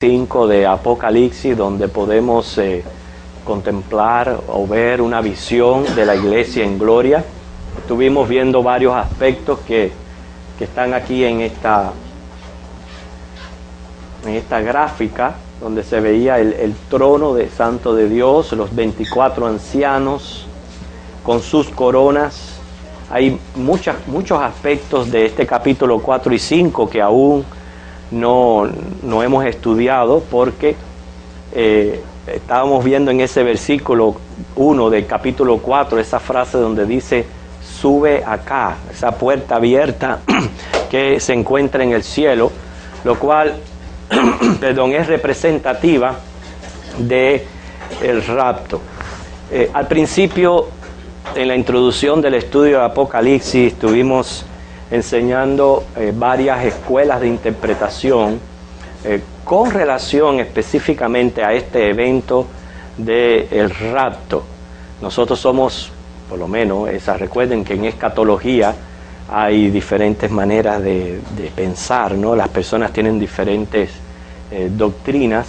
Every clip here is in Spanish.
5 de Apocalipsis, donde podemos contemplar o ver una visión de la iglesia en gloria. Estuvimos viendo varios aspectos que están aquí en esta gráfica, donde se veía el trono de Santo de Dios, los 24 ancianos con sus coronas. Hay muchos aspectos de este capítulo 4 y 5 que aún no hemos estudiado, porque estábamos viendo en ese versículo 1 del capítulo 4, esa frase donde dice, sube acá, esa puerta abierta que se encuentra en el cielo, lo cual es representativa de el rapto. Al principio, en la introducción del estudio de Apocalipsis, estuvimos enseñando varias escuelas de interpretación con relación específicamente a este evento del rapto. Nosotros somos, por lo menos, recuerden que en escatología hay diferentes maneras de pensar, ¿no? Las personas tienen diferentes doctrinas.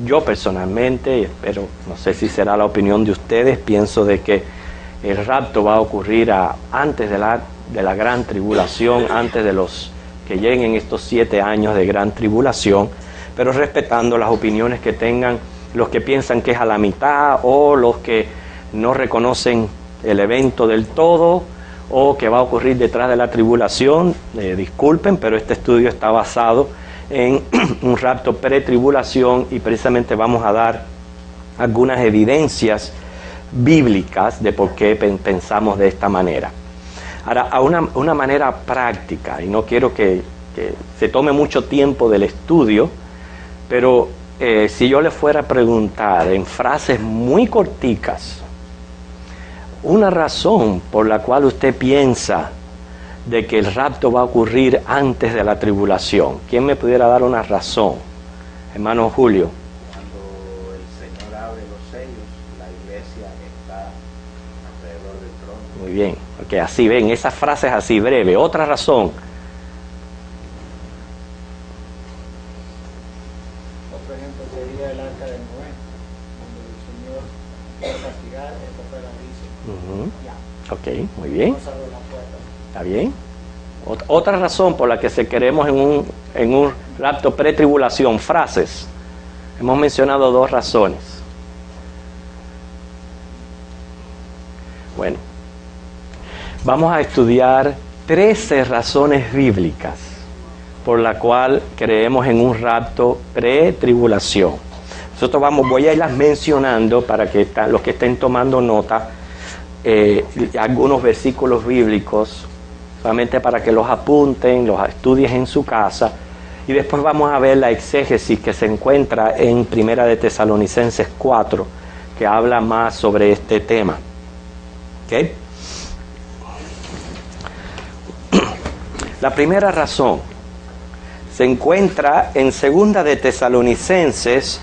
Yo personalmente, pero no sé si será la opinión de ustedes, pienso de que el rapto va a ocurrir antes de la gran tribulación, antes de los que lleguen estos 7 años de gran tribulación, pero respetando las opiniones que tengan los que piensan que es a la mitad, o los que no reconocen el evento del todo, o que va a ocurrir detrás de la tribulación. Disculpen, pero este estudio está basado en un rapto pretribulación, y precisamente vamos a dar algunas evidencias bíblicas de por qué pensamos de esta manera. Ahora, a una manera práctica, y no quiero que se tome mucho tiempo del estudio, pero si yo le fuera a preguntar en frases muy corticas, una razón por la cual usted piensa de que el rapto va a ocurrir antes de la tribulación, ¿quién me pudiera dar una razón? Hermano Julio. Cuando el Señor abre los sellos, la iglesia está alrededor del trono. Muy bien, porque así ven, esas frases así breve. Otra razón. Otro ejemplo sería el arca de Noé, cuando el Señor va a castigar, esta fue la dice. Ok, muy bien. No cerró la puerta. ¿Está bien? Otra razón por la que se queremos en un rapto pretribulación, frases. Hemos mencionado 2 razones. Bueno, vamos a estudiar 13 razones bíblicas por la cual creemos en un rapto pretribulación. Nosotros voy a irlas mencionando para que los que estén tomando nota, algunos versículos bíblicos, solamente para que los apunten, los estudien en su casa, y después vamos a ver la exégesis que se encuentra en Primera de Tesalonicenses 4, que habla más sobre este tema. ¿Okay? La primera razón se encuentra en 2 de Tesalonicenses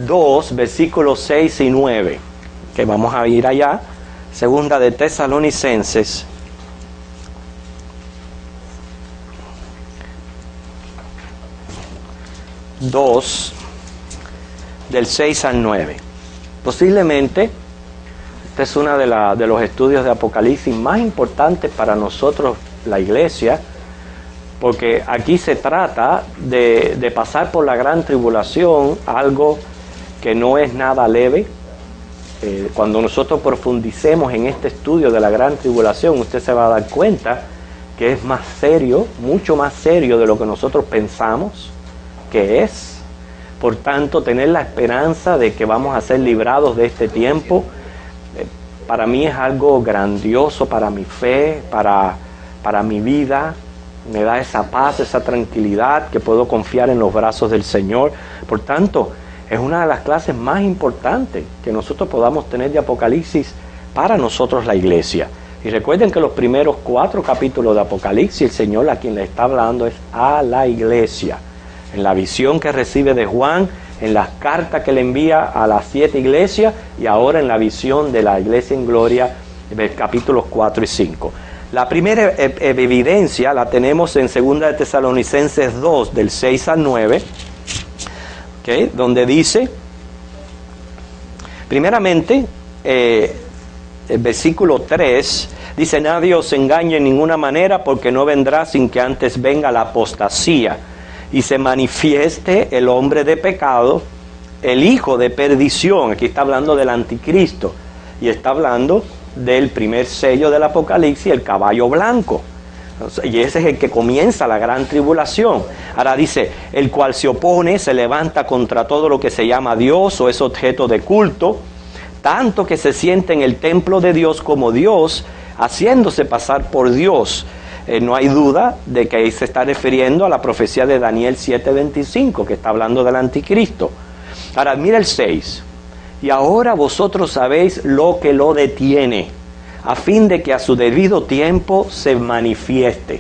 2, versículos 6 y 9, que vamos a ir allá. 2 de Tesalonicenses 2, del 6 al 9. Posiblemente este es uno de los estudios de Apocalipsis más importantes para nosotros, la iglesia, porque aquí se trata de pasar por la gran tribulación, algo que no es nada leve. Cuando nosotros profundicemos en este estudio de la gran tribulación, usted se va a dar cuenta que es más serio, mucho más serio de lo que nosotros pensamos que es. Por tanto, tener la esperanza de que vamos a ser librados de este tiempo, para mí es algo grandioso, para mi fe, para mi vida. Me da esa paz, esa tranquilidad, que puedo confiar en los brazos del Señor. Por tanto, es una de las clases más importantes que nosotros podamos tener de Apocalipsis para nosotros, la iglesia. Y recuerden que los primeros 4 capítulos de Apocalipsis, el Señor a quien le está hablando es a la iglesia. En la visión que recibe de Juan, en las cartas que le envía a las 7 iglesias, y ahora en la visión de la iglesia en gloria, capítulos 4 y 5. La primera evidencia la tenemos en 2 de Tesalonicenses 2, del 6 al 9, ¿Okay? Donde dice, primeramente, el versículo 3, dice, nadie os engañe en ninguna manera, porque no vendrá sin que antes venga la apostasía, y se manifieste el hombre de pecado, el hijo de perdición. Aquí está hablando del anticristo, y está hablando del primer sello del Apocalipsis, el caballo blanco. Y ese es el que comienza la gran tribulación. Ahora dice, el cual se opone, se levanta contra todo lo que se llama Dios o es objeto de culto, tanto que se siente en el templo de Dios como Dios, haciéndose pasar por Dios. No hay duda de que ahí se está refiriendo a la profecía de Daniel 7:25, que está hablando del anticristo. Ahora mira el 6. Y ahora vosotros sabéis lo que lo detiene, a fin de que a su debido tiempo se manifieste.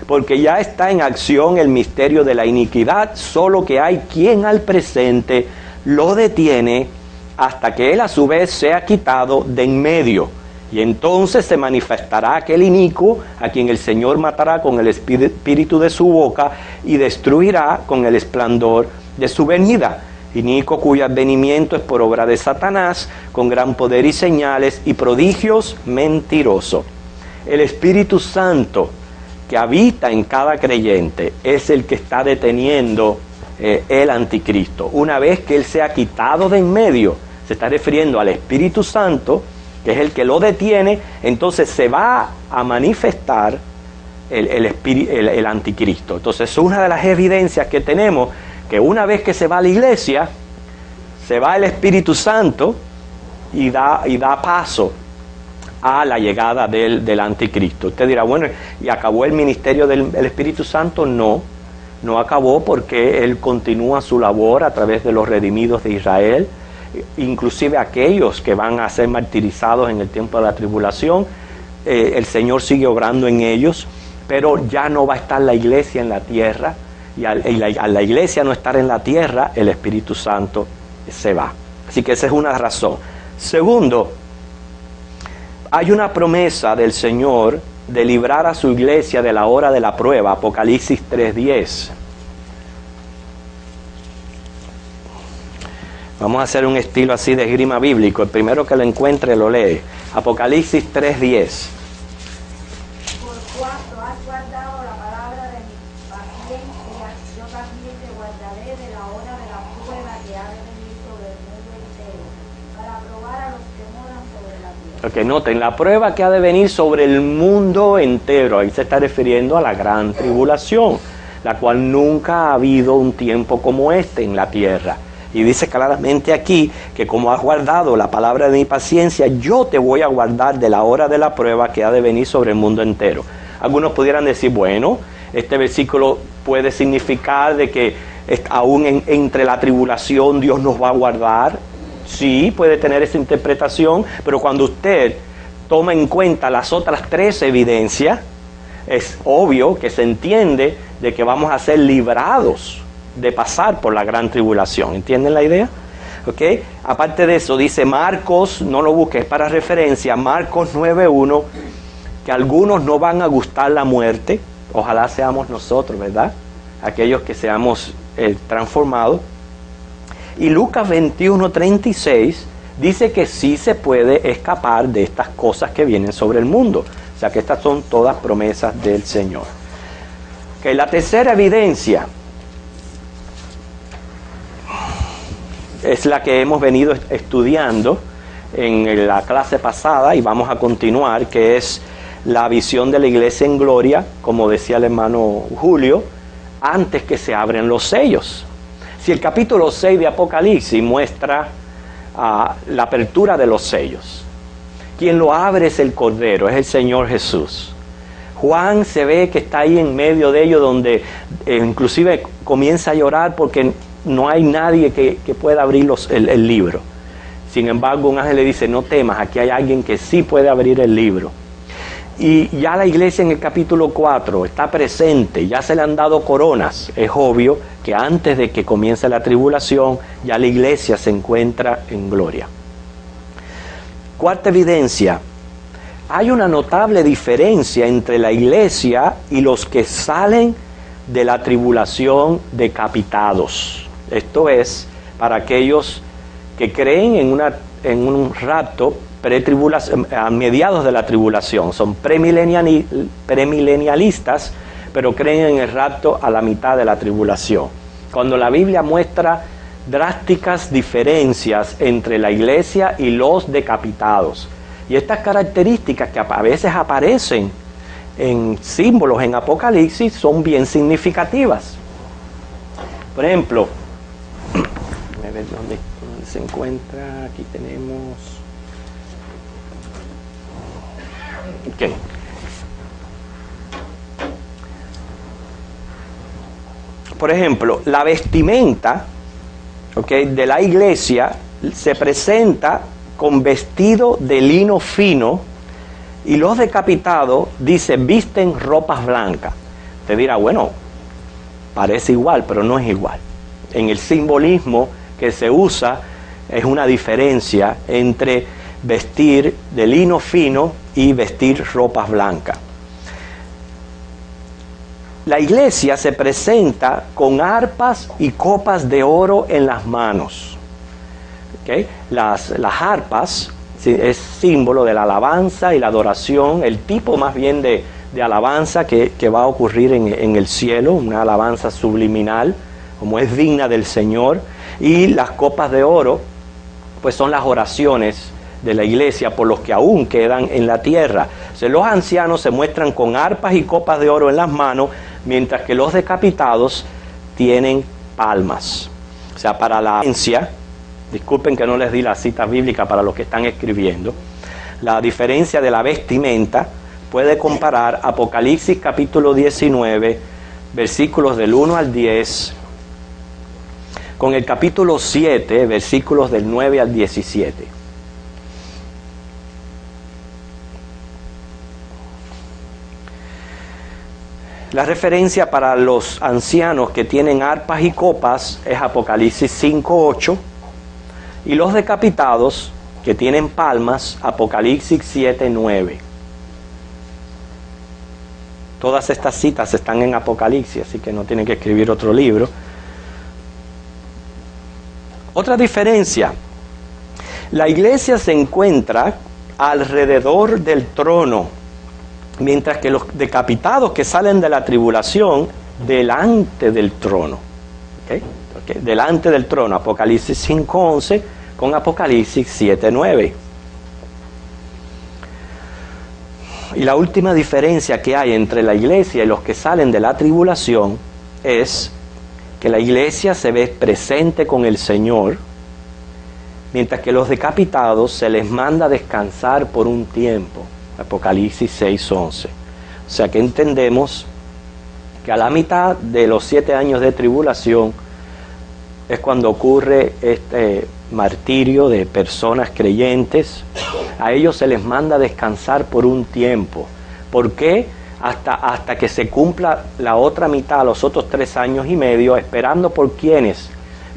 Porque ya está en acción el misterio de la iniquidad, solo que hay quien al presente lo detiene hasta que él a su vez sea quitado de en medio. Y entonces se manifestará aquel inicuo a quien el Señor matará con el espíritu de su boca y destruirá con el esplendor de su venida. Inicuo cuyo advenimiento es por obra de Satanás, con gran poder y señales y prodigios, mentiroso. El Espíritu Santo que habita en cada creyente es el que está deteniendo el anticristo. Una vez que él sea quitado de en medio, se está refiriendo al Espíritu Santo, que es el que lo detiene, entonces se va a manifestar el anticristo. Entonces es una de las evidencias que tenemos, que una vez que se va a la iglesia, se va el Espíritu Santo y da paso a la llegada del anticristo. Usted dirá, bueno, ¿y acabó el ministerio del Espíritu Santo? No acabó, porque él continúa su labor a través de los redimidos de Israel, inclusive aquellos que van a ser martirizados en el tiempo de la tribulación. El Señor sigue obrando en ellos, pero ya no va a estar la iglesia en la tierra. Y a la iglesia no estar en la tierra, el Espíritu Santo se va. Así que esa es una razón. Segundo, hay una promesa del Señor de librar a su iglesia de la hora de la prueba. Apocalipsis 3:10. Vamos a hacer un estilo así de esgrima bíblico. El primero que lo encuentre lo lee. Apocalipsis 3:10. Por cuanto has guardado la palabra de mi paciencia, yo también te guardaré de la hora de la prueba que ha de venir sobre el mundo entero, para probar a los que moran sobre la tierra. Ok, noten, la prueba que ha de venir sobre el mundo entero. Ahí se está refiriendo a la gran tribulación, la cual nunca ha habido un tiempo como este en la tierra. Y dice claramente aquí que como has guardado la palabra de mi paciencia, yo te voy a guardar de la hora de la prueba que ha de venir sobre el mundo entero. Algunos pudieran decir, bueno, este versículo puede significar de que aún entre la tribulación Dios nos va a guardar. Sí, puede tener esa interpretación, pero cuando usted toma en cuenta las otras tres evidencias, es obvio que se entiende de que vamos a ser librados de pasar por la gran tribulación. ¿Entienden la idea? ¿Ok? Aparte de eso, dice Marcos, no lo busques para referencia, Marcos 9:1, que algunos no van a gustar la muerte. Ojalá seamos nosotros, ¿verdad? Aquellos que seamos transformados. Y Lucas 21:36 dice que sí se puede escapar de estas cosas que vienen sobre el mundo. O sea que estas son todas promesas del Señor. Ok, la tercera evidencia es la que hemos venido estudiando en la clase pasada y vamos a continuar, que es la visión de la iglesia en gloria, como decía el hermano Julio, antes que se abren los sellos. Si el capítulo 6 de Apocalipsis muestra la apertura de los sellos, quien lo abre es el Cordero, es el Señor Jesús. Juan se ve que está ahí en medio de ellos, donde inclusive comienza a llorar porque no hay nadie que pueda abrir el libro. Sin embargo, un ángel le dice, no temas, aquí hay alguien que sí puede abrir el libro. Y ya la iglesia en el capítulo 4 está presente, ya se le han dado coronas. Es obvio que antes de que comience la tribulación, ya la iglesia se encuentra en gloria. Cuarta evidencia, hay una notable diferencia entre la iglesia y los que salen de la tribulación decapitados. Esto es para aquellos que creen en un rapto pretribulación, a mediados de la tribulación. Son premilenialistas, pero creen en el rapto a la mitad de la tribulación. Cuando la Biblia muestra drásticas diferencias entre la iglesia y los decapitados. Y estas características que a veces aparecen en símbolos en Apocalipsis son bien significativas. Por ejemplo, a ver dónde se encuentra. Aquí tenemos. Ok. Por ejemplo, la vestimenta, de la iglesia se presenta con vestido de lino fino, y los decapitados, dice, visten ropas blancas. Te dirá, bueno, parece igual, pero no es igual. En el simbolismo que se usa es una diferencia entre vestir de lino fino y vestir ropas blancas. La iglesia se presenta con arpas y copas de oro en las manos. Las arpas es símbolo de la alabanza y la adoración, el tipo más bien de alabanza que va a ocurrir en el cielo, una alabanza subliminal, como es digna del Señor. Y las copas de oro, pues son las oraciones de la iglesia por los que aún quedan en la tierra. O sea, los ancianos se muestran con arpas y copas de oro en las manos, mientras que los decapitados tienen palmas. O sea, para la audiencia, disculpen que no les di la cita bíblica para los que están escribiendo, la diferencia de la vestimenta puede comparar Apocalipsis capítulo 19, versículos del 1 al 10, con el capítulo 7, versículos del 9 al 17. La referencia para los ancianos que tienen arpas y copas es Apocalipsis 5:8, y los decapitados que tienen palmas, Apocalipsis 7:9. Todas estas citas están en Apocalipsis, así que no tienen que escribir otro libro. Otra diferencia, la iglesia se encuentra alrededor del trono, mientras que los decapitados que salen de la tribulación, delante del trono. Delante del trono, Apocalipsis 5:11 con Apocalipsis 7:9. Y la última diferencia que hay entre la iglesia y los que salen de la tribulación es que la iglesia se ve presente con el Señor, mientras que los decapitados se les manda descansar por un tiempo. Apocalipsis 6:11. O sea que entendemos que a la mitad de los 7 años de tribulación es cuando ocurre este martirio de personas creyentes. A ellos se les manda descansar por un tiempo. ¿Por qué? Hasta que se cumpla la otra mitad, los otros 3 años y medio, esperando por quienes,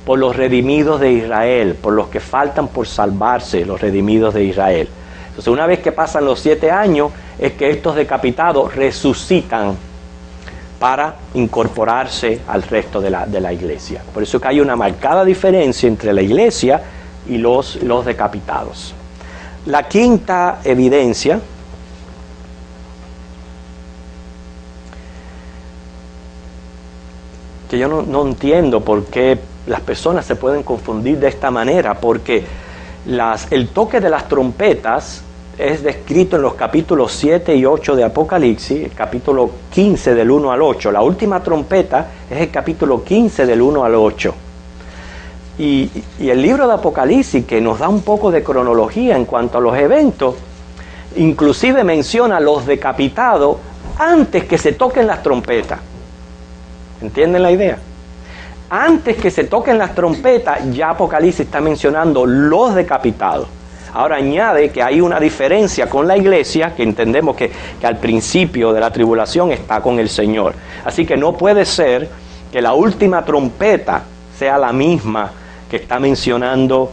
por los redimidos de Israel, por los que faltan por salvarse, los redimidos de Israel. Entonces, una vez que pasan los 7 años, es que estos decapitados resucitan para incorporarse al resto de la iglesia. Por eso que hay una marcada diferencia entre la iglesia y los decapitados. La quinta evidencia que yo no entiendo por qué las personas se pueden confundir de esta manera, porque el toque de las trompetas es descrito en los capítulos 7 y 8 de Apocalipsis, el capítulo 15 del 1 al 8. La última trompeta es el capítulo 15 del 1 al 8. Y el libro de Apocalipsis, que nos da un poco de cronología en cuanto a los eventos, inclusive menciona a los decapitados antes que se toquen las trompetas. ¿Entienden la idea? Antes que se toquen las trompetas, ya Apocalipsis está mencionando los decapitados. Ahora añade que hay una diferencia con la iglesia, que entendemos que al principio de la tribulación está con el Señor. Así que no puede ser que la última trompeta sea la misma que está mencionando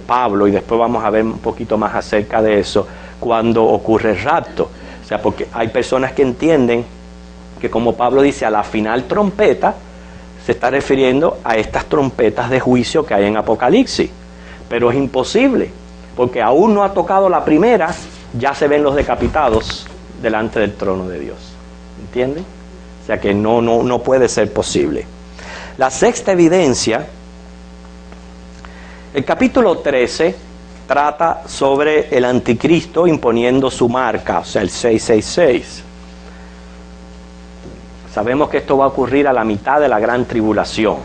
Pablo, y después vamos a ver un poquito más acerca de eso cuando ocurre el rapto. O sea, porque hay personas que entienden que, como Pablo dice, a la final trompeta se está refiriendo a estas trompetas de juicio que hay en Apocalipsis. Pero es imposible, porque aún no ha tocado la primera, ya se ven los decapitados delante del trono de Dios. ¿Entienden? O sea que no puede ser posible. La sexta evidencia, el capítulo 13 trata sobre el anticristo imponiendo su marca, o sea, el 666. Sabemos que esto va a ocurrir a la mitad de la gran tribulación.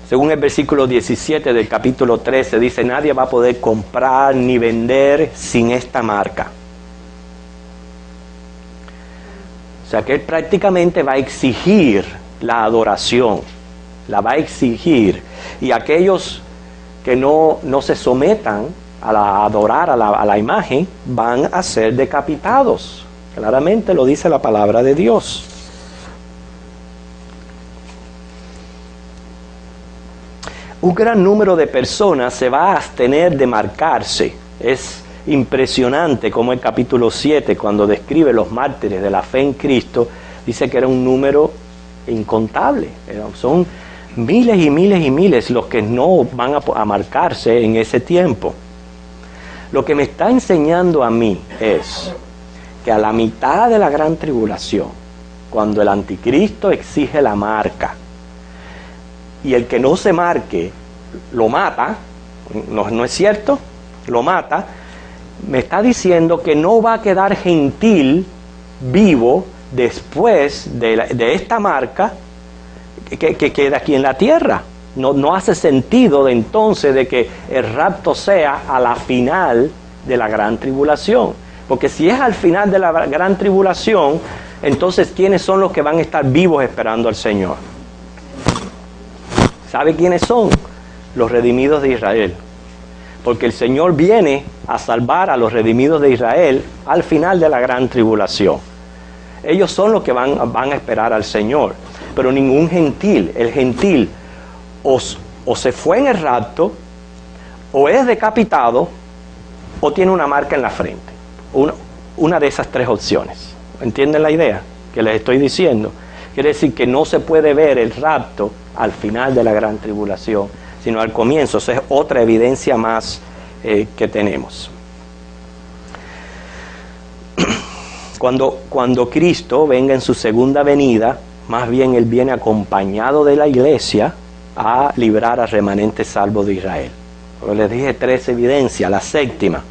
Según el versículo 17 del capítulo 13, dice, nadie va a poder comprar ni vender sin esta marca. O sea que él prácticamente va a exigir la adoración, la va a exigir. Y aquellos que no se sometan a adorar a la imagen van a ser decapitados. Claramente lo dice la palabra de Dios. Un gran número de personas se va a abstener de marcarse. Es impresionante como el capítulo 7, cuando describe los mártires de la fe en Cristo, dice que era un número incontable. Son miles y miles y miles los que no van a marcarse en ese tiempo. Lo que me está enseñando a mí es que a la mitad de la gran tribulación, cuando el anticristo exige la marca, y el que no se marque lo mata, ¿no es cierto? Lo mata, me está diciendo que no va a quedar gentil vivo después de esta marca que queda aquí en la tierra. No hace sentido de entonces de que el rapto sea a la final de la gran tribulación. Porque si es al final de la gran tribulación, entonces ¿quiénes son los que van a estar vivos esperando al Señor? ¿Sabe quiénes son? Los redimidos de Israel. Porque el Señor viene a salvar a los redimidos de Israel al final de la gran tribulación. Ellos son los que van a esperar al Señor. Pero ningún gentil. El gentil o se fue en el rapto, o es decapitado, o tiene una marca en la frente. Una de esas tres opciones. ¿Entienden la idea que les estoy diciendo? Quiere decir que no se puede ver el rapto al final de la gran tribulación, sino al comienzo. Esa es otra evidencia más que tenemos. Cuando Cristo venga en su segunda venida, más bien Él viene acompañado de la iglesia a librar al remanente salvo de Israel. Como les dije, tres evidencias. La séptima.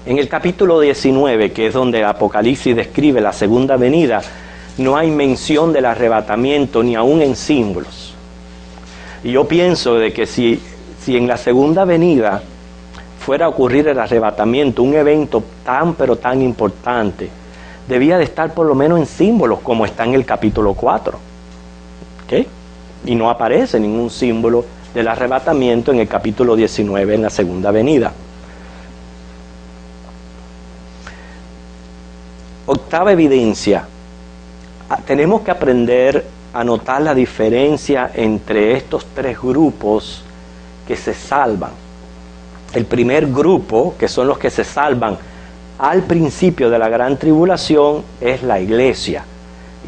En el capítulo 19, que es donde Apocalipsis describe la segunda venida, no hay mención del arrebatamiento ni aún en símbolos. Y yo pienso de que si en la segunda venida fuera a ocurrir el arrebatamiento, un evento tan pero tan importante, debía de estar por lo menos en símbolos, como está en el capítulo 4. ¿Okay? Y no aparece ningún símbolo del arrebatamiento en el capítulo 19, en la segunda venida. Octava evidencia. Tenemos que aprender a notar la diferencia entre estos tres grupos que se salvan. El primer grupo, que son los que se salvan al principio de la gran tribulación, es la iglesia.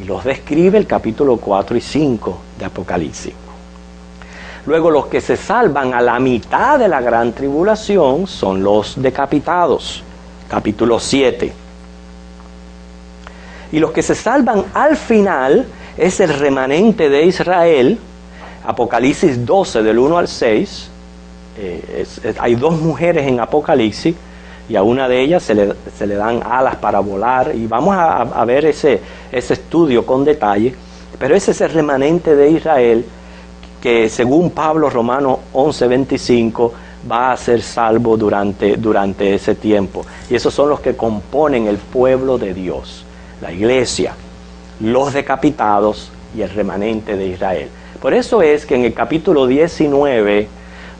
Y los describe el capítulo 4 y 5 de Apocalipsis. Luego los que se salvan a la mitad de la gran tribulación son los decapitados. Capítulo 7. Y los que se salvan al final es el remanente de Israel. Apocalipsis 12 del 1 al 6. Hay dos mujeres en Apocalipsis y a una de ellas se le dan alas para volar, y vamos a ver ese estudio con detalle. Pero ese es el remanente de Israel que, según Pablo, Romanos 11:25, va a ser salvo durante ese tiempo. Y esos son los que componen el pueblo de Dios, la iglesia, los decapitados y el remanente de Israel. Por eso es que en el capítulo 19,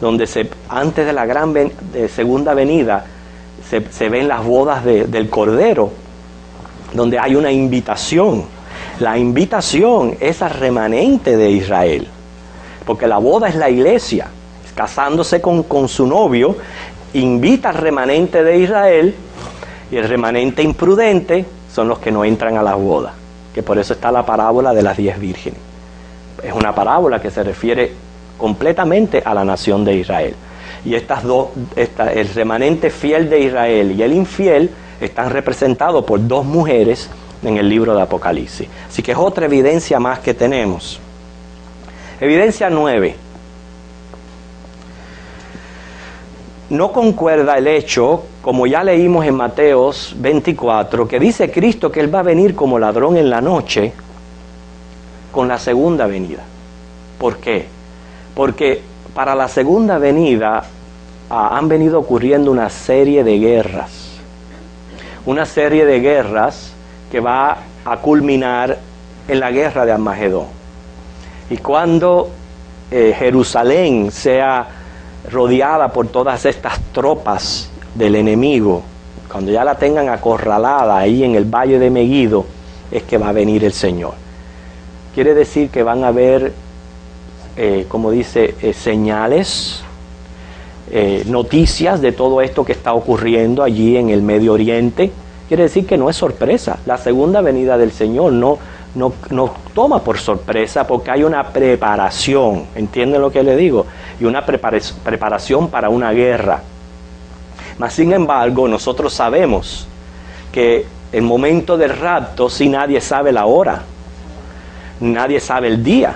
donde antes de la segunda venida, se ven las bodas del Cordero, donde hay una invitación. La invitación es al remanente de Israel, porque la boda es la iglesia, casándose con su novio, invita al remanente de Israel, y el remanente imprudente son los que no entran a la boda, que por eso está la parábola de las 10 vírgenes. Es una parábola que se refiere completamente a la nación de Israel. Y el remanente fiel de Israel y el infiel están representados por 2 mujeres en el libro de Apocalipsis. Así que es otra evidencia más que tenemos. Evidencia 9. No concuerda el hecho, como ya leímos en Mateos 24, que dice Cristo que Él va a venir como ladrón en la noche, con la segunda venida. ¿Por qué? Porque para la segunda venida han venido ocurriendo una serie de guerras. Una serie de guerras que va a culminar en la guerra de Armagedón. Y cuando Jerusalén sea rodeada por todas estas tropas del enemigo, cuando ya la tengan acorralada ahí en el valle de Megiddo, es que va a venir el Señor. Quiere decir que van a haber, como dice, señales, noticias de todo esto que está ocurriendo allí en el Medio Oriente. Quiere decir que no es sorpresa. La segunda venida del Señor no toma por sorpresa, porque hay una preparación, ¿entienden lo que le digo? Y una preparación para una guerra. Mas sin embargo, nosotros sabemos que el momento del rapto, si nadie sabe la hora, nadie sabe el día,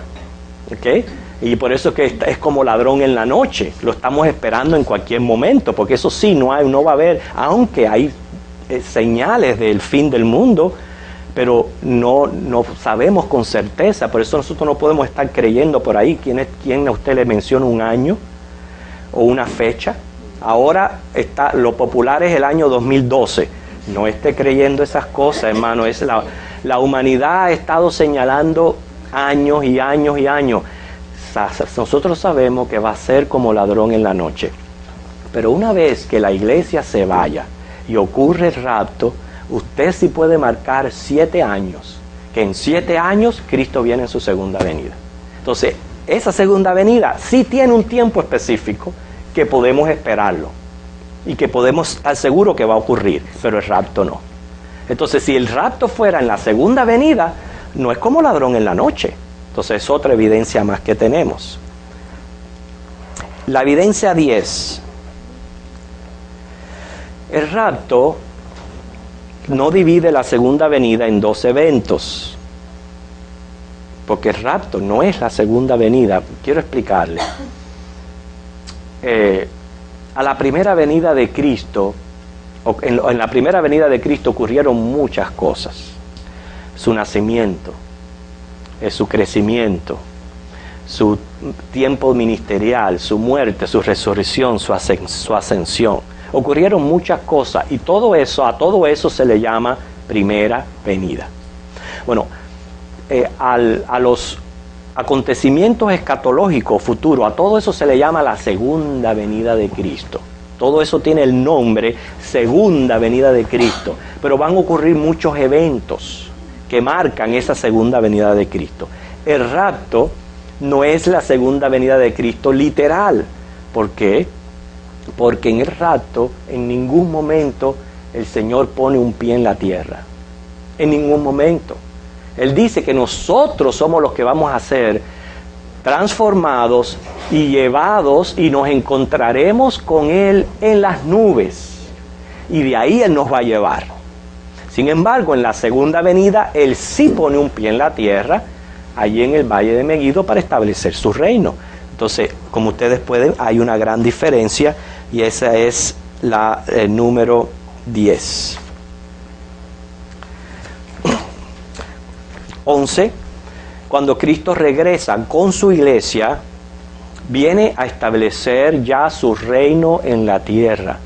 ¿ok? Y por eso que es como ladrón en la noche, lo estamos esperando en cualquier momento, porque eso sí, no va a haber, aunque hay señales del fin del mundo, pero no sabemos con certeza. Por eso nosotros no podemos estar creyendo por ahí. ¿Quién a usted le menciona un año o una fecha? Ahora lo popular es el año 2012. No esté creyendo esas cosas, hermano. La humanidad ha estado señalando años y años y años. Nosotros sabemos que va a ser como ladrón en la noche. Pero una vez que la iglesia se vaya y ocurre el rapto, usted sí puede marcar 7 años, que en 7 años Cristo viene en su segunda venida. Entonces, esa segunda venida sí tiene un tiempo específico que podemos esperarlo y que podemos estar seguros que va a ocurrir, pero el rapto no. Entonces, si el rapto fuera en la segunda venida, no es como ladrón en la noche. Entonces, es otra evidencia más que tenemos. La evidencia 10. El rapto no divide la segunda venida en 2 eventos, porque el rapto no es la segunda venida. Quiero explicarle. A la primera venida de Cristo, en la primera venida de Cristo ocurrieron muchas cosas. Su nacimiento, su crecimiento, su tiempo ministerial, su muerte, su resurrección, su ascensión. Ocurrieron muchas cosas y a todo eso se le llama primera venida. Bueno, a los acontecimientos escatológicos futuros, a todo eso se le llama la segunda venida de Cristo. Todo eso tiene el nombre segunda venida de Cristo, pero van a ocurrir muchos eventos que marcan esa segunda venida de Cristo. El rapto no es la segunda venida de Cristo literal. ¿Por qué? Porque en el rapto, en ningún momento el Señor pone un pie en la tierra. En ningún momento. Él dice que nosotros somos los que vamos a ser transformados y llevados y nos encontraremos con Él en las nubes. Y de ahí Él nos va a llevar. Sin embargo, en la segunda venida, Él sí pone un pie en la tierra, allí en el valle de Megiddo, para establecer su reino. Entonces, como ustedes pueden, hay una gran diferencia y esa es la número 10. 11. Cuando Cristo regresa con su iglesia, viene a establecer ya su reino en la tierra.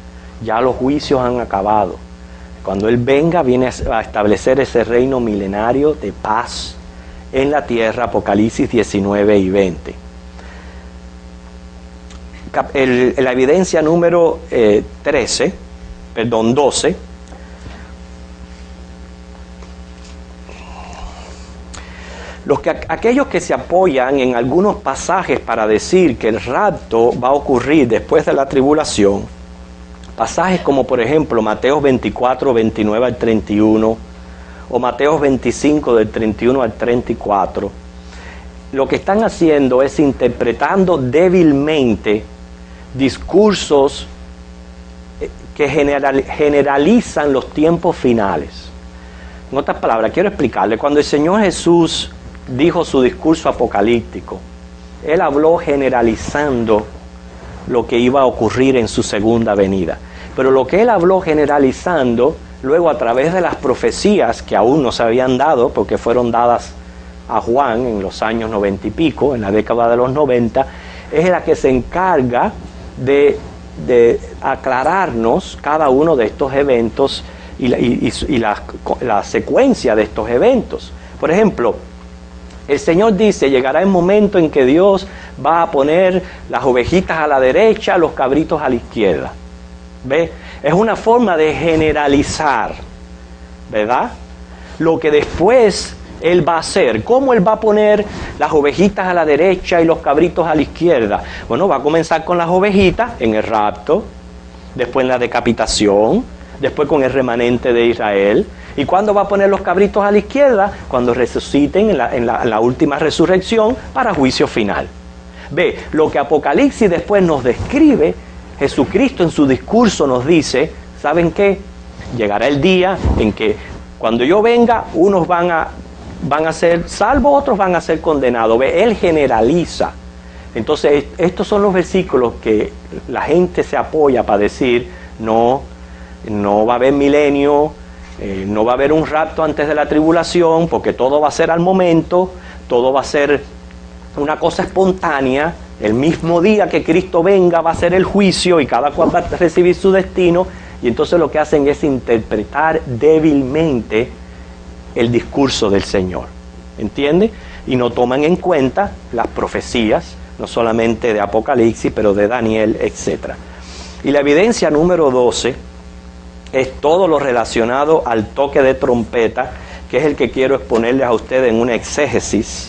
Ya los juicios han acabado. Cuando Él venga, viene a establecer ese reino milenario de paz en la tierra, Apocalipsis 19 y 20. La evidencia número 12. Aquellos que se apoyan en algunos pasajes para decir que el rapto va a ocurrir después de la tribulación, pasajes como por ejemplo Mateo 24, 29 al 31, o Mateo 25 del 31 al 34, lo que están haciendo es interpretando débilmente discursos que generalizan los tiempos finales. En otras palabras, quiero explicarle, cuando el Señor Jesús dijo su discurso apocalíptico, Él habló generalizando lo que iba a ocurrir en su segunda venida. Pero lo que Él habló generalizando, luego a través de las profecías que aún no se habían dado, porque fueron dadas a Juan en los años 90 y pico, en la década de los 90, es la que se encarga de aclararnos cada uno de estos eventos y la secuencia de estos eventos. Por ejemplo, el Señor dice, llegará el momento en que Dios va a poner las ovejitas a la derecha, los cabritos a la izquierda. ¿Ve? Es una forma de generalizar, ¿verdad? Lo que después Él va a hacer. ¿Cómo Él va a poner las ovejitas a la derecha y los cabritos a la izquierda? Bueno, va a comenzar con las ovejitas en el rapto, después en la decapitación, después con el remanente de Israel. ¿Y cuándo va a poner los cabritos a la izquierda? Cuando resuciten en la última resurrección para juicio final. Ve, lo que Apocalipsis después nos describe, Jesucristo en su discurso nos dice, ¿saben qué? Llegará el día en que cuando yo venga, unos van a ser salvos, otros van a ser condenados. Ve, Él generaliza. Entonces, estos son los versículos que la gente se apoya para decir, no va a haber milenio, no va a haber un rapto antes de la tribulación, porque todo va a ser al momento, todo va a ser una cosa espontánea. El mismo día que Cristo venga va a ser el juicio y cada cual va a recibir su destino. Y entonces lo que hacen es interpretar débilmente el discurso del Señor. ¿Entiende? Y no toman en cuenta las profecías, no solamente de Apocalipsis, pero de Daniel, etc. Y la evidencia número 12 es todo lo relacionado al toque de trompeta, que es el que quiero exponerles a ustedes en una exégesis.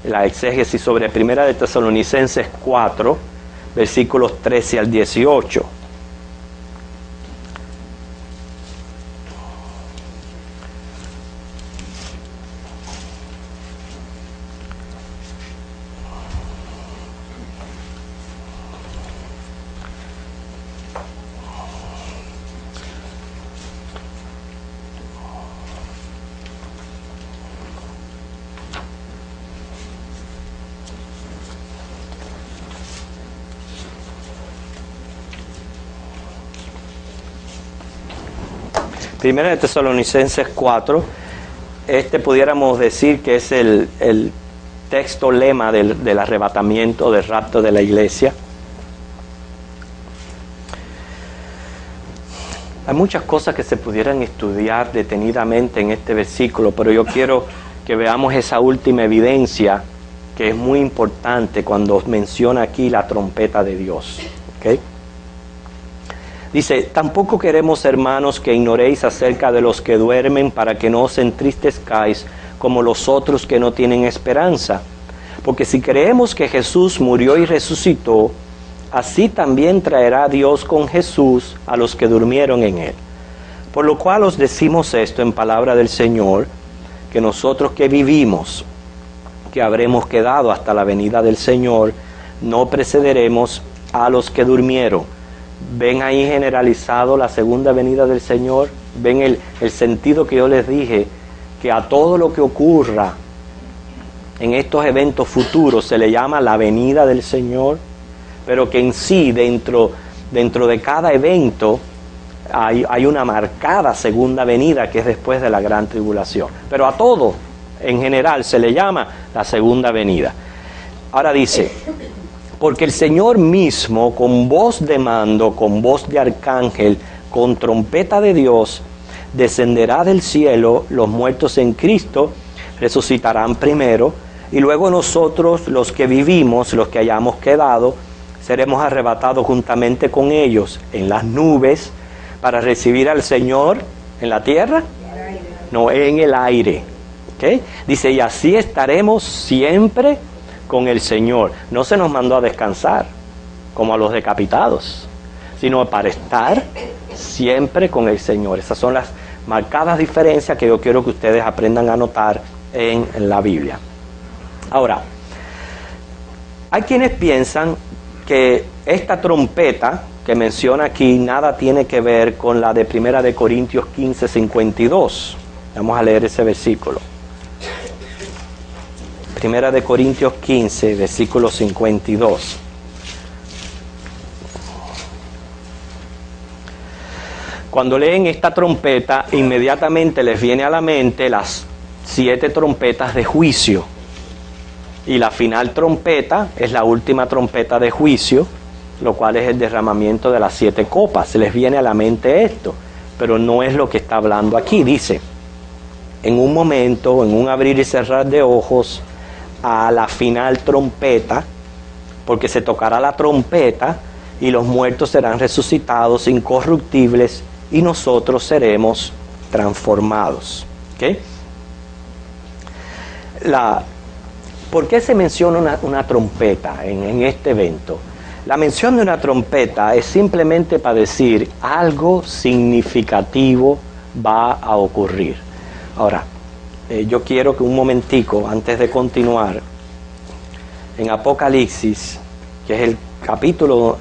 La exégesis sobre 1 de Tesalonicenses 4, versículos 13 al 18. Primera de Tesalonicenses 4, pudiéramos decir que es el texto lema del arrebatamiento, del rapto de la iglesia. Hay muchas cosas que se pudieran estudiar detenidamente en este versículo, pero yo quiero que veamos esa última evidencia que es muy importante cuando menciona aquí la trompeta de Dios. ¿Okay? Dice, tampoco queremos, hermanos, que ignoréis acerca de los que duermen, para que no os entristezcáis como los otros que no tienen esperanza. Porque si creemos que Jesús murió y resucitó, así también traerá Dios con Jesús a los que durmieron en Él. Por lo cual os decimos esto en palabra del Señor, que nosotros que vivimos, que habremos quedado hasta la venida del Señor, no precederemos a los que durmieron. ¿Ven ahí generalizado la segunda venida del Señor? ¿Ven el sentido que yo les dije? Que a todo lo que ocurra en estos eventos futuros se le llama la venida del Señor, pero que en sí, dentro de cada evento, hay una marcada segunda venida que es después de la gran tribulación. Pero a todo, en general, se le llama la segunda venida. Ahora dice, porque el Señor mismo, con voz de mando, con voz de arcángel, con trompeta de Dios, descenderá del cielo. Los muertos en Cristo resucitarán primero, y luego nosotros, los que vivimos, los que hayamos quedado, seremos arrebatados juntamente con ellos en las nubes para recibir al Señor en la tierra, no, en el aire. ¿Okay? Dice, y así estaremos siempre con el Señor. No se nos mandó a descansar como a los decapitados, sino para estar siempre con el Señor. Esas son las marcadas diferencias que yo quiero que ustedes aprendan a notar en la Biblia. Ahora, hay quienes piensan que esta trompeta que menciona aquí nada tiene que ver con la de 1 de Corintios 15, 52. Vamos a leer ese versículo. 1 de Corintios 15, versículo 52. Cuando leen esta trompeta, inmediatamente les viene a la mente las 7 trompetas de juicio. Y la final trompeta es la última trompeta de juicio, lo cual es el derramamiento de las 7 copas. Se les viene a la mente esto, pero no es lo que está hablando aquí. Dice, en un momento, en un abrir y cerrar de ojos, a la final trompeta, porque se tocará la trompeta y los muertos serán resucitados incorruptibles y nosotros seremos transformados. ¿Okay? ¿Por qué se menciona una trompeta en este evento? La mención de una trompeta es simplemente para decir algo significativo va a ocurrir. Ahora, yo quiero que un momentico, antes de continuar, en Apocalipsis, que es el capítulo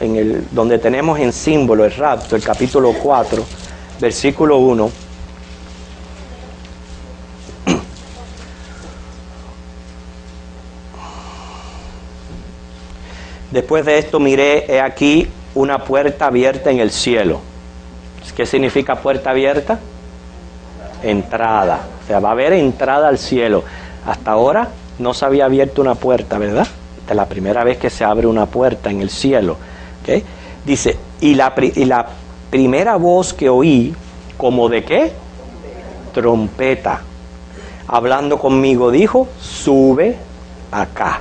donde tenemos en símbolo el rapto, el capítulo 4, versículo 1, después de esto miré, he aquí una puerta abierta en el cielo. ¿Qué significa puerta abierta? Entrada. O sea, va a haber entrada al cielo. Hasta ahora no se había abierto una puerta, ¿verdad? Esta es la primera vez que se abre una puerta en el cielo. ¿Okay? Dice, y la primera voz que oí, ¿como de qué? Trompeta. Hablando conmigo dijo, sube acá.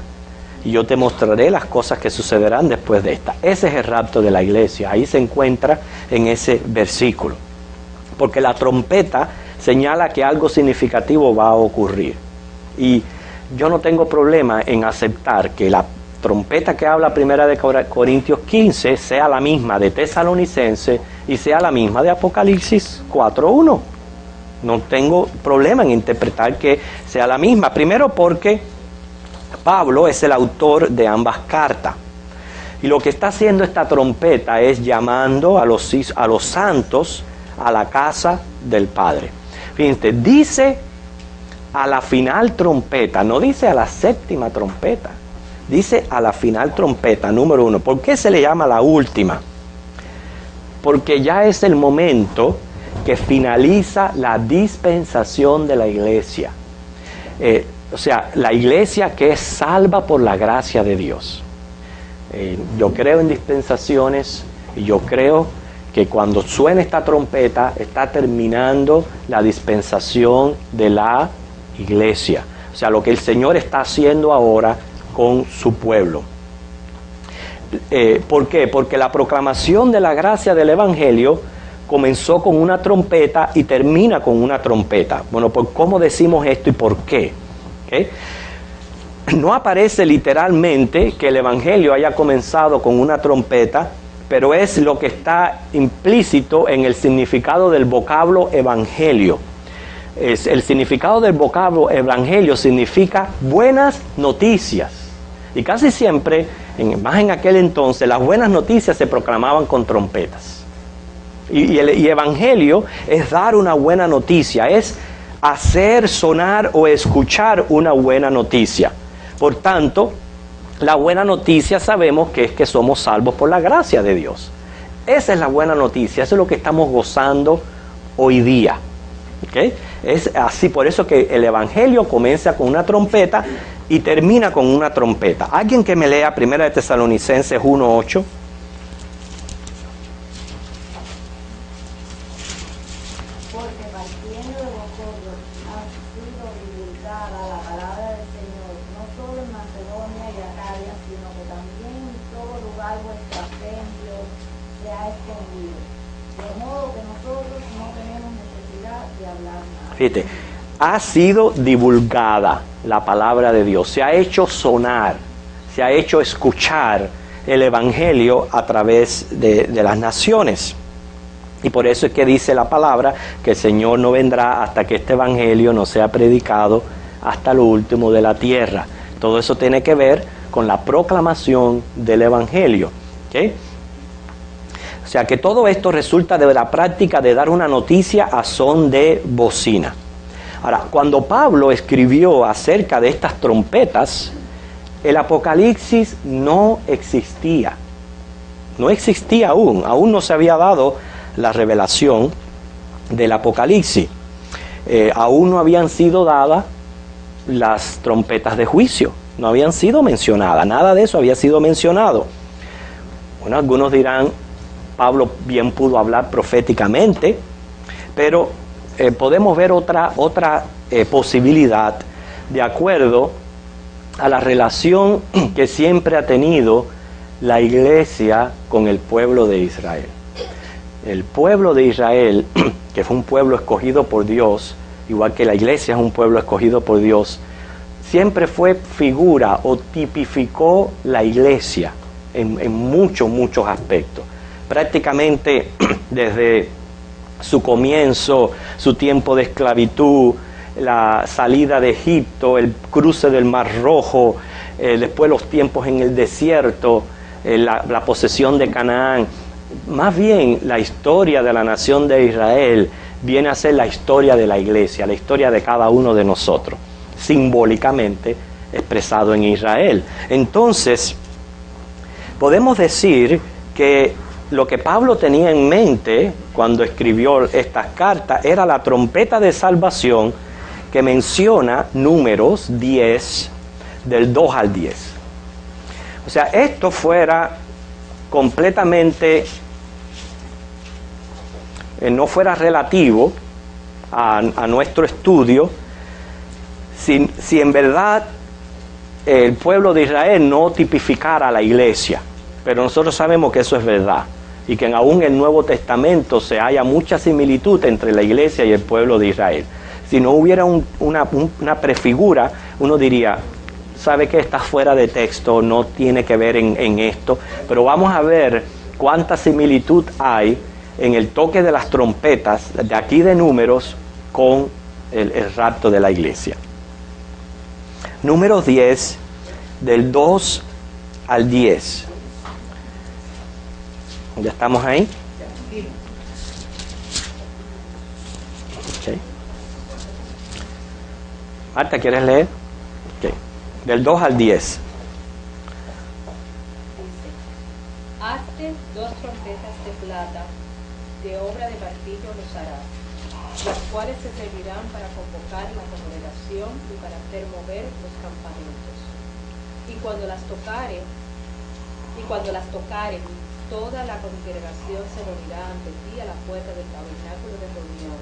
Y yo te mostraré las cosas que sucederán después de esta. Ese es el rapto de la iglesia. Ahí se encuentra en ese versículo. Porque la trompeta señala que algo significativo va a ocurrir. Y yo no tengo problema en aceptar que la trompeta que habla 1 de Corintios 15 sea la misma de Tesalonicense y sea la misma de Apocalipsis 4.1. No tengo problema en interpretar que sea la misma. Primero porque Pablo es el autor de ambas cartas. Y lo que está haciendo esta trompeta es llamando a los santos a la casa del Padre. Fíjense, dice a la final trompeta, no dice a la séptima trompeta, dice a la final trompeta, número 1. ¿Por qué se le llama la última? Porque ya es el momento que finaliza la dispensación de la iglesia. O sea, la iglesia que es salva por la gracia de Dios. Yo creo en dispensaciones y yo creo que cuando suena esta trompeta está terminando la dispensación de la iglesia. O sea, lo que el Señor está haciendo ahora con su pueblo. ¿Por qué? Porque la proclamación de la gracia del Evangelio comenzó con una trompeta y termina con una trompeta. Bueno, pues ¿cómo decimos esto y por qué? ¿Okay? No aparece literalmente que el Evangelio haya comenzado con una trompeta, pero es lo que está implícito en el significado del vocablo evangelio. El significado del vocablo evangelio significa buenas noticias. Y casi siempre, más en aquel entonces, las buenas noticias se proclamaban con trompetas. Y evangelio es dar una buena noticia, es hacer sonar o escuchar una buena noticia. Por tanto, la buena noticia sabemos que es que somos salvos por la gracia de Dios. Esa es la buena noticia, eso es lo que estamos gozando hoy día. ¿Okay? Es así, por eso que el Evangelio comienza con una trompeta y termina con una trompeta. Alguien que me lea 1 de Tesalonicenses 1:8. Porque partiendo de vosotros ha sido divulgada la palabra del Señor, no solo en Macedonia y Acaya, sino que también en todo lugar vuestra fe en Dios se ha extendido. De modo que nosotros no tenemos necesidad de hablar nada. Fíjate, ha sido divulgada la palabra de Dios, se ha hecho sonar, se ha hecho escuchar el Evangelio a través de las naciones. Y por eso es que dice la palabra que el Señor no vendrá hasta que este evangelio no sea predicado hasta lo último de la tierra. Todo eso tiene que ver con la proclamación del evangelio. ¿Okay? O sea que todo esto resulta de la práctica de dar una noticia a son de bocina. Ahora, cuando Pablo escribió acerca de estas trompetas, el Apocalipsis no existía. No existía aún no se había dado la revelación del Apocalipsis. Aún no habían sido dadas las trompetas de juicio, no habían sido mencionadas, nada de eso había sido mencionado. Bueno, algunos dirán, Pablo bien pudo hablar proféticamente, pero podemos ver otra posibilidad de acuerdo a la relación que siempre ha tenido la iglesia con el pueblo de Israel. El pueblo de Israel, que fue un pueblo escogido por Dios, igual que la iglesia es un pueblo escogido por Dios, siempre fue figura o tipificó la iglesia en muchos aspectos. Prácticamente desde su comienzo, su tiempo de esclavitud, la salida de Egipto, el cruce del Mar Rojo, después los tiempos en el desierto, la posesión de Canaán. Más bien la historia de la nación de Israel viene a ser la historia de la iglesia, la historia de cada uno de nosotros, simbólicamente expresado en Israel. Entonces, podemos decir que lo que Pablo tenía en mente cuando escribió estas cartas era la trompeta de salvación que menciona Números 10, del 2 al 10. O sea, esto fuera completamente, no fuera relativo a nuestro estudio, si en verdad el pueblo de Israel no tipificara a la iglesia. Pero nosotros sabemos que eso es verdad, y que aún en el Nuevo Testamento se halla mucha similitud entre la iglesia y el pueblo de Israel. Si no hubiera una prefigura, uno diría, sabe que está fuera de texto, no tiene que ver en esto, pero vamos a ver cuánta similitud hay en el toque de las trompetas de aquí de Números con el rapto de la iglesia. Números 10, del 2 al 10. ¿Ya estamos ahí? Okay. Marta, ¿quieres leer? Okay. Del 2 al 10. Dice, hazte 2 trompetas de plata, de obra de martillo los harás, las cuales se servirán para convocar la congregación y para hacer mover los campamentos. Y cuando las tocaren, toda la congregación se reunirá ante ti a la puerta del tabernáculo de reunión.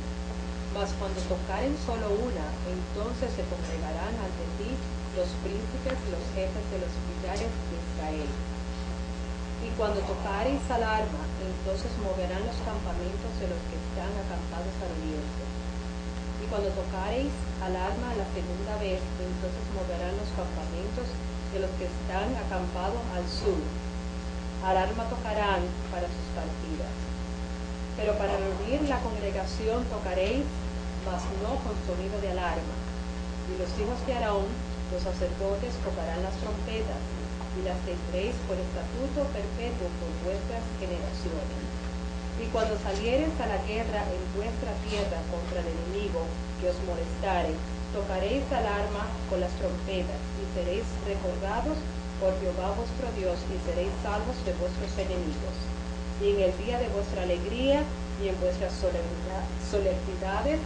Mas cuando tocaren solo una, entonces se congregarán ante ti los príncipes, los jefes de los millares de Israel. Y cuando tocareis alarma, entonces moverán los campamentos de los que están acampados al oriente. Y cuando tocareis alarma la segunda vez, entonces moverán los campamentos de los que están acampados al sur. Alarma tocarán para sus partidas. Pero para reunir la congregación tocaréis, mas no con sonido de alarma. Y los hijos de Aarón, los sacerdotes, tocarán las trompetas, y las tendréis por estatuto perpetuo por vuestras generaciones. Y cuando saliereis a la guerra en vuestra tierra contra el enemigo que os molestare, tocaréis alarma con las trompetas, y seréis recordados por Jehová vuestro Dios, y seréis salvos de vuestros enemigos. Y en el día de vuestra alegría, y en vuestras solemnidades,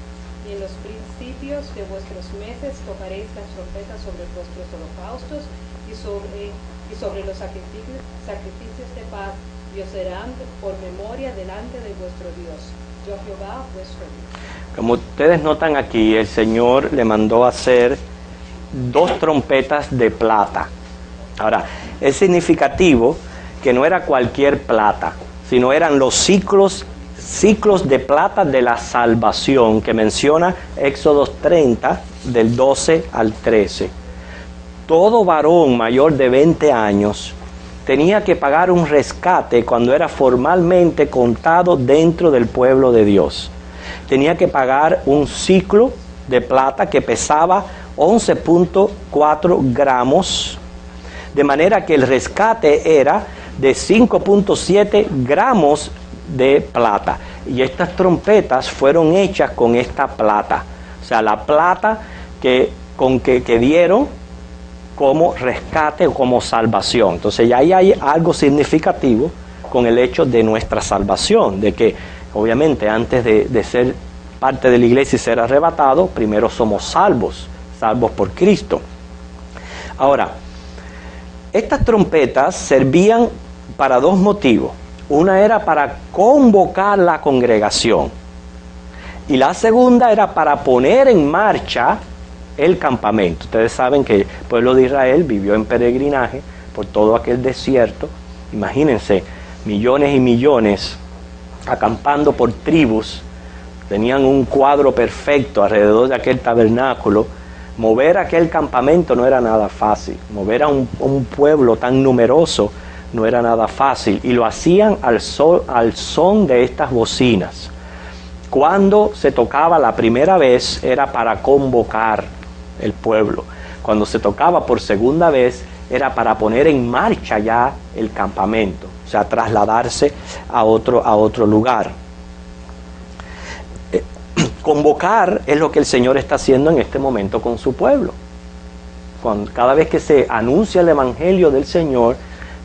y en los principios de vuestros meses, tocaréis las trompetas sobre vuestros holocaustos, y sobre los sacrificios de paz, y os serán por memoria delante de vuestro Dios. Yo Jehová vuestro Dios. Como ustedes notan aquí, el Señor le mandó a hacer 2 trompetas de plata. Ahora, es significativo que no era cualquier plata, sino eran los ciclos de plata de la salvación que menciona Éxodo 30, del 12 al 13. Todo varón mayor de 20 años tenía que pagar un rescate cuando era formalmente contado dentro del pueblo de Dios. Tenía que pagar un ciclo de plata que pesaba 11.4 gramos, de manera que el rescate era de 5.7 gramos de plata. Y estas trompetas fueron hechas con esta plata. O sea, la plata que dieron como rescate o como salvación. Entonces ya ahí hay algo significativo con el hecho de nuestra salvación, de que obviamente antes de ser parte de la iglesia y ser arrebatado, primero somos salvos por Cristo. Ahora, estas trompetas servían para dos motivos. Una era para convocar la congregación y la segunda era para poner en marcha el campamento. Ustedes saben que el pueblo de Israel vivió en peregrinaje por todo aquel desierto. Imagínense, millones y millones acampando por tribus, tenían un cuadro perfecto alrededor de aquel tabernáculo. Mover aquel campamento no era nada fácil. Mover a un pueblo tan numeroso no era nada fácil. Y lo hacían al son de estas bocinas. Cuando se tocaba la primera vez era para convocar el pueblo. Cuando se tocaba por segunda vez era para poner en marcha ya el campamento. O sea, trasladarse a otro lugar. Convocar es lo que el Señor está haciendo en este momento con su pueblo. Cada vez que se anuncia el Evangelio del Señor,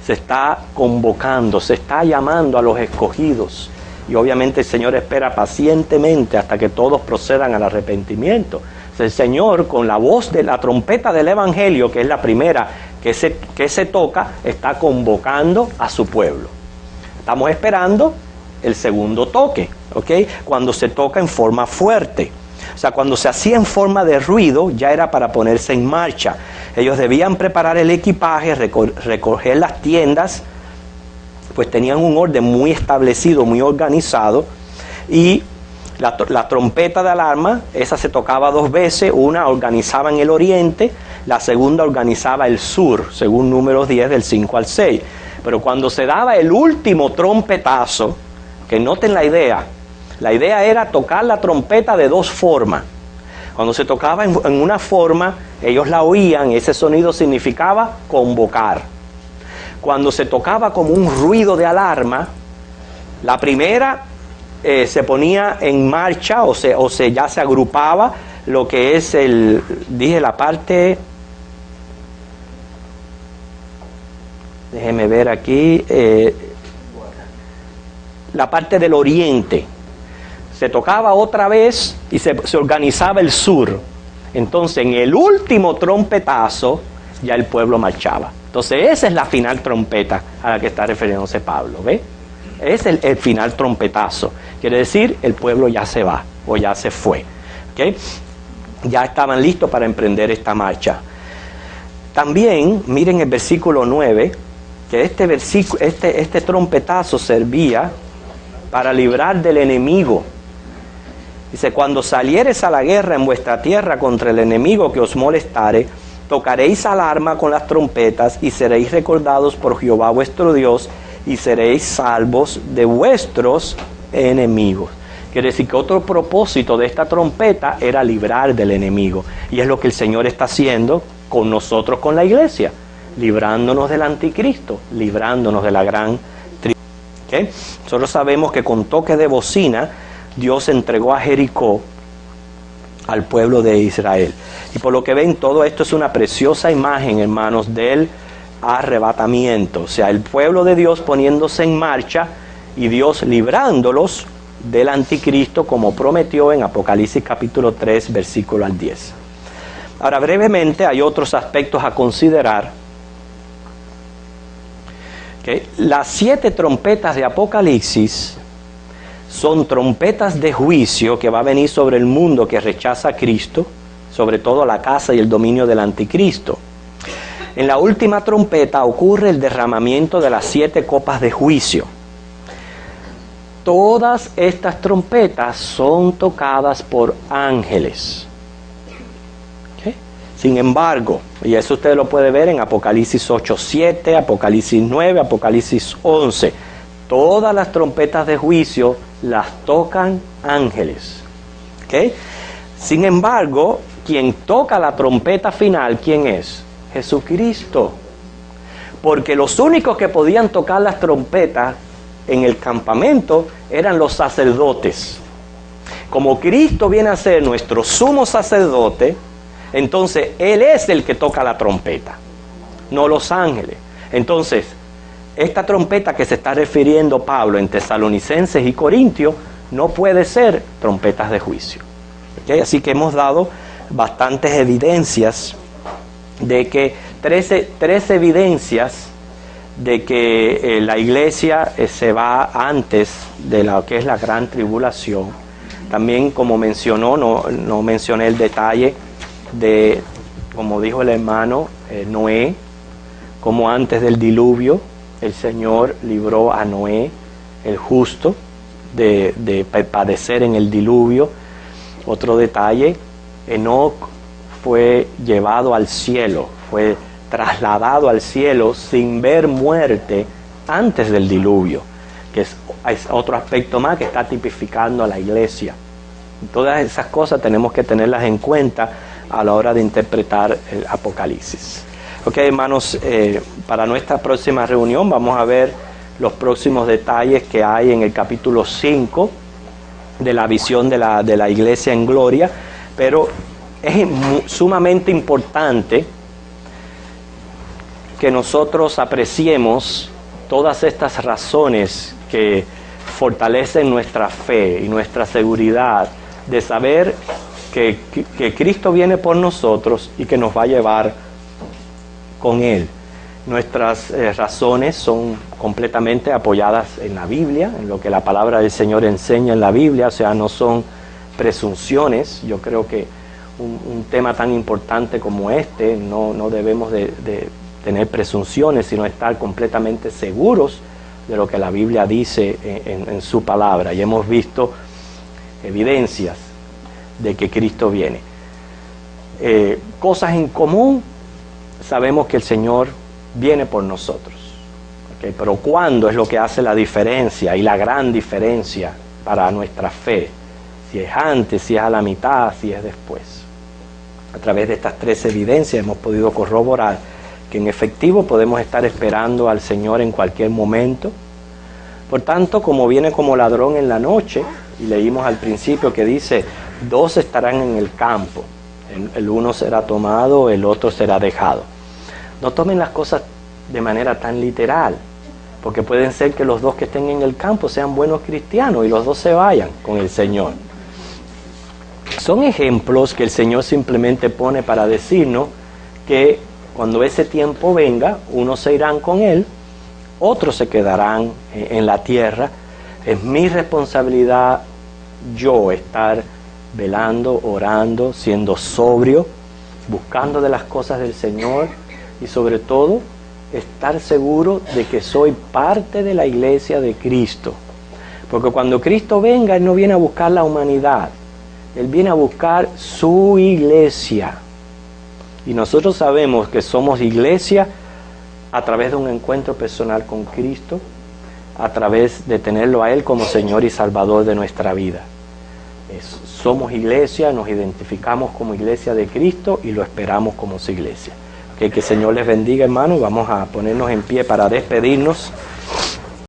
se está convocando, se está llamando a los escogidos. Y obviamente el Señor espera pacientemente hasta que todos procedan al arrepentimiento. El Señor, con la voz de la trompeta del Evangelio, que es la primera que se toca, está convocando a su pueblo. Estamos esperando el segundo toque, ¿ok? Cuando se toca en forma fuerte. O sea, cuando se hacía en forma de ruido, ya era para ponerse en marcha. Ellos debían preparar el equipaje, recoger las tiendas, pues tenían un orden muy establecido, muy organizado. Y la trompeta de alarma, esa se tocaba dos veces. Una organizaba en el oriente, la segunda organizaba el sur, según Números 10 del 5 al 6. Pero cuando se daba el último trompetazo, que noten la idea era tocar la trompeta de dos formas. Cuando se tocaba en una forma, ellos la oían, ese sonido significaba convocar. Cuando se tocaba como un ruido de alarma, la primera se ponía en marcha ya se agrupaba lo que es la parte, déjeme ver aquí, la parte del oriente. Se tocaba otra vez y se organizaba el sur. Entonces en el último trompetazo ya el pueblo marchaba. Entonces esa es la final trompeta a la que está refiriéndose Pablo, ¿ve? Es el final trompetazo. Quiere decir, el pueblo ya se va o ya se fue, ¿okay? Ya estaban listos para emprender esta marcha. También, miren el versículo 9, que este trompetazo servía para librar del enemigo. Dice, cuando salieres a la guerra en vuestra tierra contra el enemigo que os molestare, tocaréis alarma con las trompetas y seréis recordados por Jehová vuestro Dios y seréis salvos de vuestros enemigos. Quiere decir que otro propósito de esta trompeta era librar del enemigo. Y es lo que el Señor está haciendo con nosotros, con la iglesia, librándonos del anticristo, librándonos de la gran tribulación. ¿Okay? Nosotros sabemos que con toque de bocina Dios entregó a Jericó al pueblo de Israel. Y por lo que ven, todo esto es una preciosa imagen, hermanos, del arrebatamiento. O sea, el pueblo de Dios poniéndose en marcha y Dios librándolos del anticristo, como prometió en Apocalipsis capítulo 3, versículo al 10. Ahora, brevemente, hay otros aspectos a considerar. ¿Okay? Las 7 trompetas de Apocalipsis son trompetas de juicio que va a venir sobre el mundo que rechaza a Cristo, sobre todo la casa y el dominio del anticristo. En la última trompeta ocurre el derramamiento de las 7 copas de juicio. Todas estas trompetas son tocadas por ángeles. ¿Okay? Sin embargo, y eso usted lo puede ver en Apocalipsis 8:7, Apocalipsis 9, Apocalipsis 11, todas las trompetas de juicio las tocan ángeles. ¿Okay? Sin embargo, quien toca la trompeta final, ¿quién es? Jesucristo. Porque los únicos que podían tocar las trompetas en el campamento eran los sacerdotes. Como Cristo viene a ser nuestro sumo sacerdote, entonces Él es el que toca la trompeta, no los ángeles. Entonces, esta trompeta que se está refiriendo Pablo en Tesalonicenses y Corintios no puede ser trompetas de juicio. ¿Okay? Así que hemos dado bastantes evidencias de que 13 evidencias de que la iglesia se va antes de lo que es la gran tribulación. También, como mencionó, no mencioné el detalle de, como dijo el hermano Noé, como antes del diluvio el Señor libró a Noé, el justo, de padecer en el diluvio. Otro detalle, Enoc fue llevado al cielo, fue trasladado al cielo sin ver muerte antes del diluvio, que es otro aspecto más que está tipificando a la iglesia. Todas esas cosas tenemos que tenerlas en cuenta a la hora de interpretar el Apocalipsis. Ok, hermanos, para nuestra próxima reunión vamos a ver los próximos detalles que hay en el capítulo 5 de la visión de la iglesia en gloria, pero es sumamente importante que nosotros apreciemos todas estas razones que fortalecen nuestra fe y nuestra seguridad de saber que Cristo viene por nosotros y que nos va a llevar con Él. Nuestras razones son completamente apoyadas en la Biblia, en lo que la palabra del Señor enseña en la Biblia, o sea, no son presunciones. Yo creo que un tema tan importante como este, no debemos de tener presunciones, sino estar completamente seguros de lo que la Biblia dice en su palabra. Y hemos visto evidencias de que Cristo viene. Cosas en común, sabemos que el Señor viene por nosotros. ¿Okay? Pero ¿cuándo es lo que hace la diferencia y la gran diferencia para nuestra fe? Si es antes, si es a la mitad, si es después. A través de estas 3 evidencias hemos podido corroborar que en efectivo podemos estar esperando al Señor en cualquier momento. Por tanto, como viene como ladrón en la noche, y leímos al principio que dice, 2 estarán en el campo, el uno será tomado, el otro será dejado. No tomen las cosas de manera tan literal, porque pueden ser que los 2 que estén en el campo sean buenos cristianos y los 2 se vayan con el Señor. Son ejemplos que el Señor simplemente pone para decirnos que cuando ese tiempo venga, unos se irán con Él, otros se quedarán en la tierra. Es mi responsabilidad yo estar velando, orando, siendo sobrio, buscando de las cosas del Señor y sobre todo estar seguro de que soy parte de la iglesia de Cristo. Porque cuando Cristo venga, Él no viene a buscar la humanidad, Él viene a buscar su iglesia. Y nosotros sabemos que somos iglesia a través de un encuentro personal con Cristo, a través de tenerlo a Él como Señor y Salvador de nuestra vida. Somos iglesia, nos identificamos como iglesia de Cristo y lo esperamos como su iglesia. Que el Señor les bendiga, hermanos. Vamos a ponernos en pie para despedirnos.